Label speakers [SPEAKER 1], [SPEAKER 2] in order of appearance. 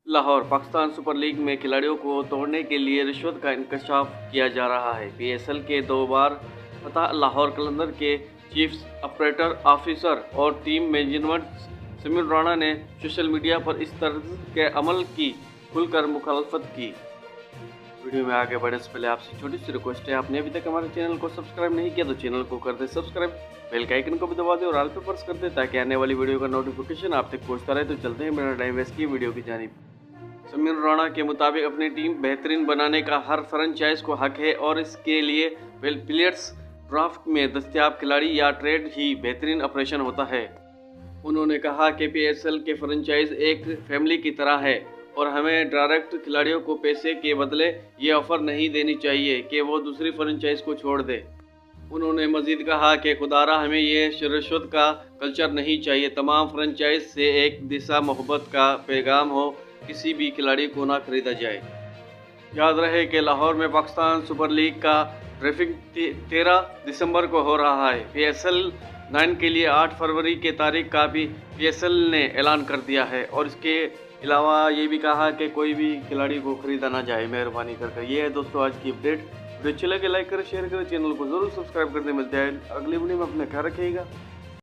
[SPEAKER 1] Lahore Pakistan super league में खिलाड़ियों को तोड़ने के लिए रिश्वत का इंकशाफ किया जा रहा है। पीएसएल के 2 बार फतह लाहौर कलंदर के चीफ ऑपरेटर ऑफिसर और टीम मैनेजमेंट समीर राणा ने सोशल मीडिया पर इस तर्ज के अमल की खुलकर मुखालफत की। वीडियो में आगे बढ़ने से पहले आपसे छोटी सी रिक्वेस्ट है, आपने अभी तक हमारे चैनल को सब्सक्राइब नहीं किया तो चैनल को कर दे सब्सक्राइब, बेल के आइकन को भी दबा दें और ऑल पे प्रेस कर दें ताकि आने वाली वीडियो का नोटिफिकेशन आप तक पहुंचता रहे। तो चलते हैं बिना टाइम वेस्ट किए वीडियो की जानिब। समीर राणा के मुताबिक अपनी टीम बेहतरीन बनाने का हर फ्रेंचाइज को हक है और इसके लिए प्लेयर्स ड्राफ्ट में दस्तयाब खिलाड़ी या ट्रेड ही बेहतरीन ऑपरेशन होता है। उन्होंने कहा कि पीएसएल के फ्रेंचाइज एक फैमिली की तरह है और हमें डायरेक्ट खिलाड़ियों को पैसे के बदले ये ऑफर नहीं देनी चाहिए कि वो दूसरी फ्रेंचाइज को छोड़ दे। उन्होंने मजीद कहा कि खुदारा हमें ये रिश्वत का कल्चर नहीं चाहिए। तमाम फ्रेंचाइज से एक दिशा मोहब्बत का पैगाम हो, किसी भी खिलाड़ी को ना खरीदा जाए। याद रहे कि लाहौर में पाकिस्तान सुपर लीग का ड्राफ्टिंग 13 दिसंबर को हो रहा है। पीएसएल 9 के लिए 8 फरवरी के तारीख का भी पीएसएल ने ऐलान कर दिया है और इसके अलावा ये भी कहा कि कोई भी खिलाड़ी को खरीदा ना जाए, मेहरबानी करके। ये है दोस्तों आज की अपडेट। वीडियो अच्छी लगे लाइक करें, शेयर करें, चैनल को जरूर सब्सक्राइब कर दें। मिलते हैं अगली वीडियो में, अपना ख्याल रखिएगा।